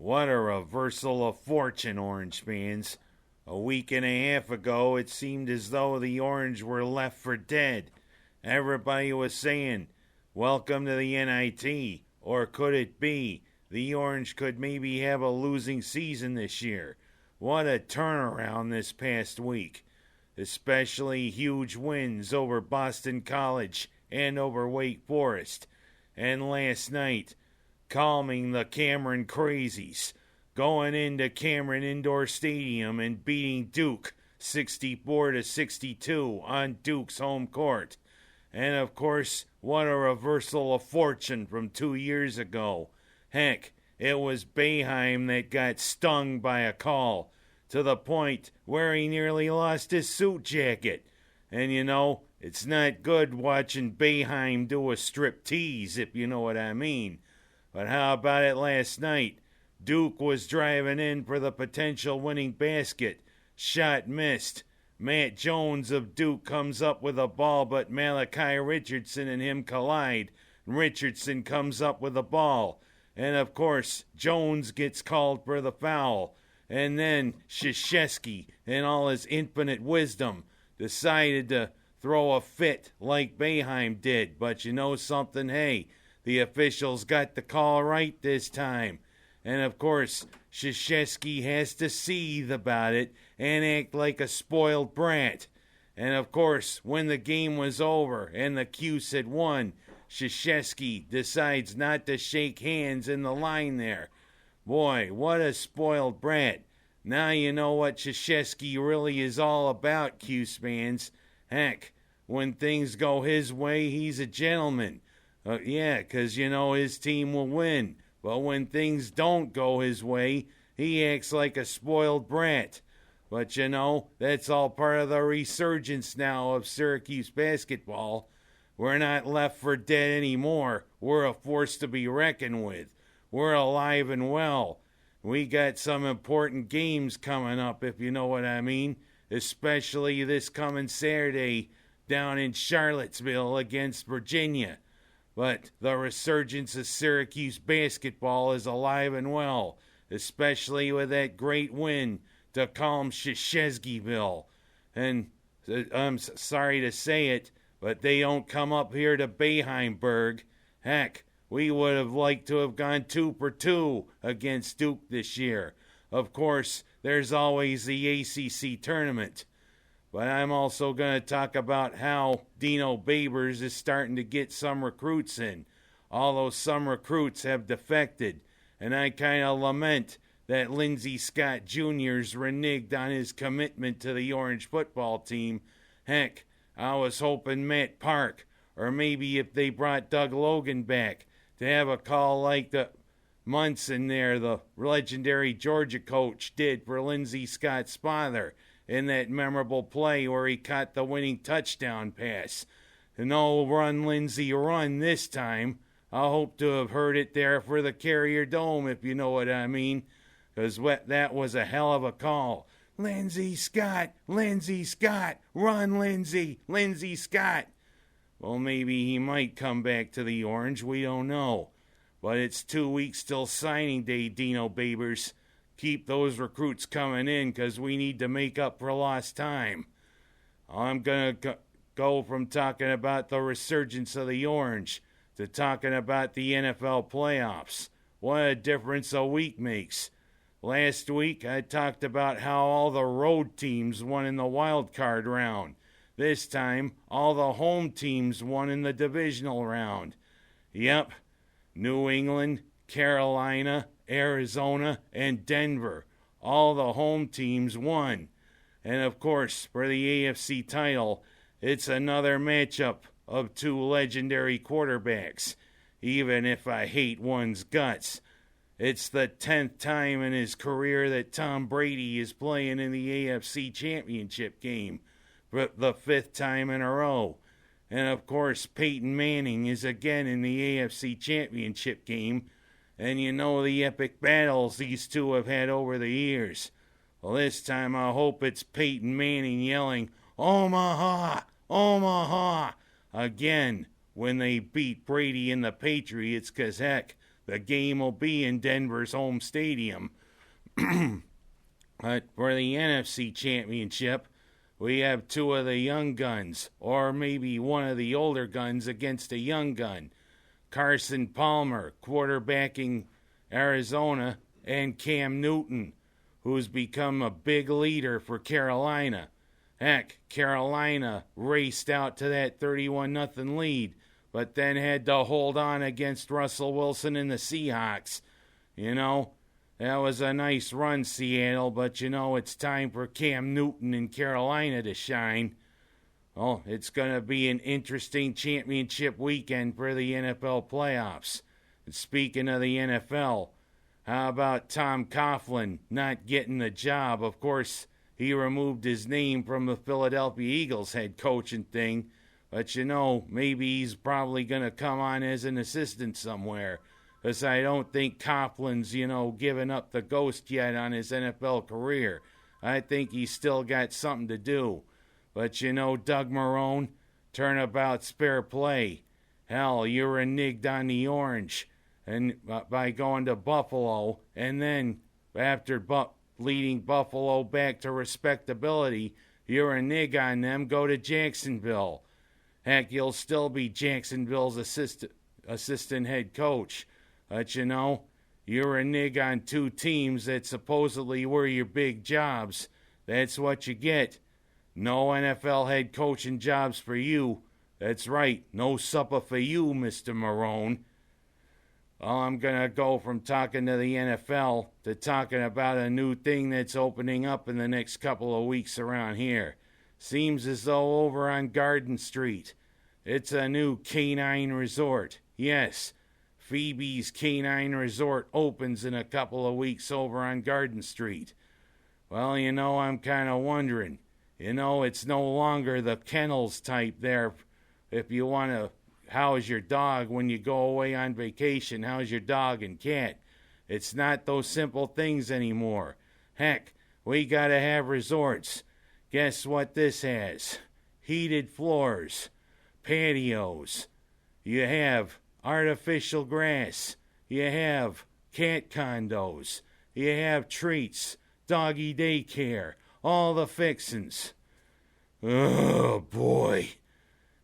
What a reversal of fortune, Orange fans. A week and a half ago, it seemed as though the Orange were left for dead. Everybody was saying, welcome to the NIT, or could it be, the Orange could maybe have a losing season this year. What a turnaround this past week. Especially huge wins over Boston College and over Wake Forest. And last night, calming the Cameron Crazies, going into Cameron Indoor Stadium and beating Duke 64-62 on Duke's home court. And of course, what a reversal of fortune from 2 years ago. Heck, it was Boeheim that got stung by a call to the point where he nearly lost his suit jacket. And you know, it's not good watching Boeheim do a strip tease, if you know what I mean. But how about it last night? Duke was driving in for the potential winning basket. Shot missed. Matt Jones of Duke comes up with a ball, but Malachi Richardson and him collide. Richardson comes up with a ball. And of course, Jones gets called for the foul. And then Krzyzewski, in all his infinite wisdom, decided to throw a fit like Boeheim did. But you know something? Hey, the officials got the call right this time. And of course, Krzyzewski has to seethe about it and act like a spoiled brat. And of course, when the game was over and the Cuse had won, Krzyzewski decides not to shake hands in the line there. Boy, what a spoiled brat. Now you know what Krzyzewski really is all about, Cuse fans. Heck, when things go his way, he's a gentleman. Yeah, 'cause you know his team will win. But when things don't go his way, he acts like a spoiled brat. But you know, that's all part of the resurgence now of Syracuse basketball. We're not left for dead anymore. We're a force to be reckoned with. We're alive and well. We got some important games coming up, if you know what I mean. Especially this coming Saturday down in Charlottesville against Virginia. But the resurgence of Syracuse basketball is alive and well, especially with that great win to calm Krzyzewskiville. And I'm sorry to say it, but they don't come up here to Boeheimburg. Heck, we would have liked to have gone 2 for 2 against Duke this year. Of course, there's always the ACC tournament. But I'm also going to talk about how Dino Babers is starting to get some recruits in. Although some recruits have defected. And I kind of lament that Lindsey Scott Jr.'s reneged on his commitment to the Orange football team. Heck, I was hoping Matt Park, or maybe if they brought Doug Logan back, to have a call like the Munson there, the legendary Georgia coach, did for Lindsey Scott's father in that memorable play where he caught the winning touchdown pass. No run, Lindsey, run this time. I hope to have heard it there for the Carrier Dome, if you know what I mean, because that was a hell of a call. Lindsey Scott, run, Lindsey Scott. Well, maybe he might come back to the Orange, we don't know. But it's 2 weeks till signing day, Dino Babers. Keep those recruits coming in because we need to make up for lost time. I'm going to go from talking about the resurgence of the Orange to talking about the NFL playoffs. What a difference a week makes. Last week, I talked about how all the road teams won in the wild card round. This time, all the home teams won in the divisional round. Yep, New England, Carolina, Arizona, and Denver. All the home teams won. And of course, for the AFC title, it's another matchup of 2 legendary quarterbacks. Even if I hate one's guts. It's the 10th time in his career that Tom Brady is playing in the AFC Championship game. For the 5th time in a row. And of course, Peyton Manning is again in the AFC Championship game. And you know the epic battles these two have had over the years. Well, this time I hope it's Peyton Manning yelling, Omaha, Omaha, again when they beat Brady and the Patriots, 'cause heck, the game will be in Denver's home stadium. But for the NFC Championship, we have two of the young guns, or maybe one of the older guns against a young gun. Carson Palmer, quarterbacking Arizona, and Cam Newton, who's become a big leader for Carolina. Heck, Carolina raced out to that 31-0 lead, but then had to hold on against Russell Wilson and the Seahawks. You know, that was a nice run, Seattle, but you know, it's time for Cam Newton in Carolina to shine. Well, it's going to be an interesting championship weekend for the NFL playoffs. And speaking of the NFL, how about Tom Coughlin not getting the job? Of course, he removed his name from the Philadelphia Eagles head coaching thing, but you know, maybe he's probably going to come on as an assistant somewhere, because I don't think Coughlin's, given up the ghost yet on his NFL career. I think he's still got something to do. But Doug Marrone, turnabout spare play. Hell, you reneged on the orange and by going to Buffalo, and then after leading Buffalo back to respectability, you're a nig on them, go to Jacksonville. Heck, you'll still be Jacksonville's assistant head coach. But you're a nig on two teams that supposedly were your big jobs. That's what you get. No NFL head coaching jobs for you. That's right, no supper for you, Mr. Marrone. Well, I'm going to go from talking to the NFL to talking about a new thing that's opening up in the next couple of weeks around here. Seems as though over on Garden Street, it's a new canine resort. Yes, Phoebe's Canine Resort opens in a couple of weeks over on Garden Street. Well, I'm kind of wondering. It's no longer the kennels type there. If you want to house your dog when you go away on vacation, house your dog and cat. It's not those simple things anymore. Heck, we gotta have resorts. Guess what this has? Heated floors, patios. You have artificial grass. You have cat condos. You have treats, doggy daycare, all the fixins'. Oh, boy.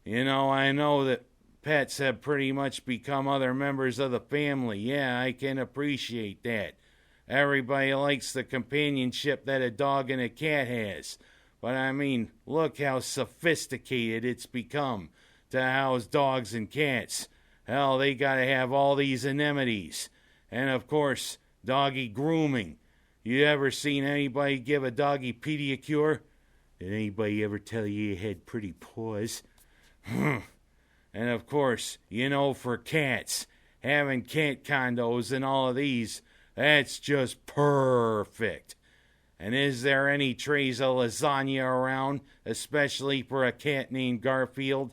I know that pets have pretty much become other members of the family. Yeah, I can appreciate that. Everybody likes the companionship that a dog and a cat has. But I mean, look how sophisticated it's become to house dogs and cats. Hell, they gotta have all these amenities. And of course, doggy grooming. You ever seen anybody give a doggy pedicure? Did anybody ever tell you you had pretty paws? And of course, for cats, having cat condos and all of these, that's just perfect. And is there any trays of lasagna around, especially for a cat named Garfield?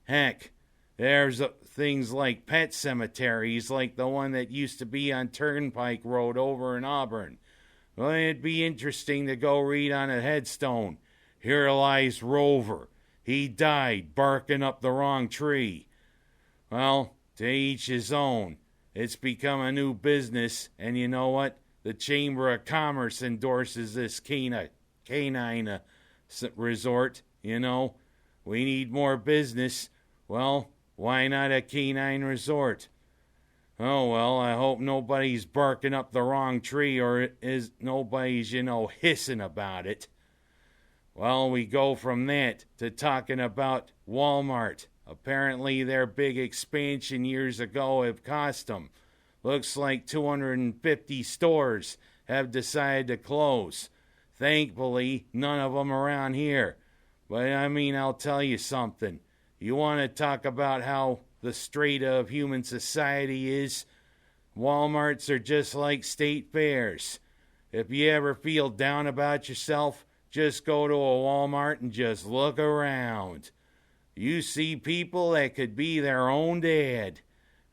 Heck, there's things like pet cemeteries, like the one that used to be on Turnpike Road over in Auburn. Well, it'd be interesting to go read on a headstone, "Here lies Rover. He died barking up the wrong tree." Well, to each his own. It's become a new business, and you know what? The Chamber of Commerce endorses this canine resort, We need more business. Well, why not a canine resort? Oh, well, I hope nobody's barking up the wrong tree or is nobody's, hissing about it. Well, we go from that to talking about Walmart. Apparently their big expansion years ago have cost them. Looks like 250 stores have decided to close. Thankfully, none of them around here. But I mean, I'll tell you something. You want to talk about how the state of human society is? Walmarts are just like state fairs. If you ever feel down about yourself, just go to a Walmart and just look around. You see people that could be their own dad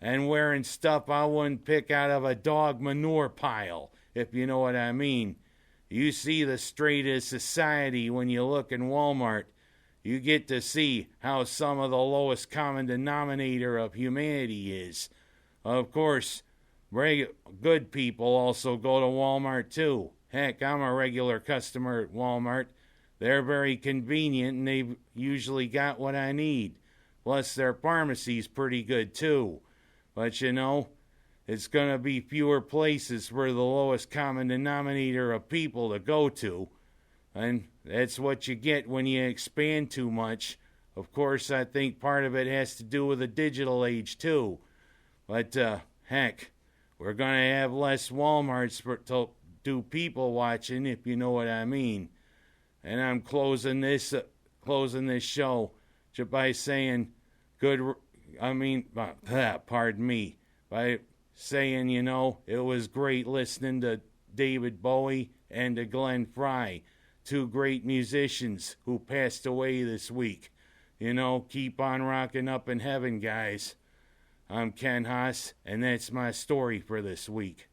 and wearing stuff I wouldn't pick out of a dog manure pile, if you know what I mean. You see the state of society when you look in Walmart. You get to see how some of the lowest common denominator of humanity is. Of course, good people also go to Walmart too. Heck, I'm a regular customer at Walmart. They're very convenient and they've usually got what I need. Plus, their pharmacy's pretty good too. But it's going to be fewer places for the lowest common denominator of people to go to. And that's what you get when you expand too much. Of course, I think part of it has to do with the digital age too. But heck, we're going to have less Walmarts to do people watching, if you know what I mean. And I'm closing this show by saying pardon me, by saying, it was great listening to David Bowie and to Glenn Frey, two great musicians who passed away this week. Keep on rocking up in heaven, guys. I'm Ken Haas, and that's my story for this week.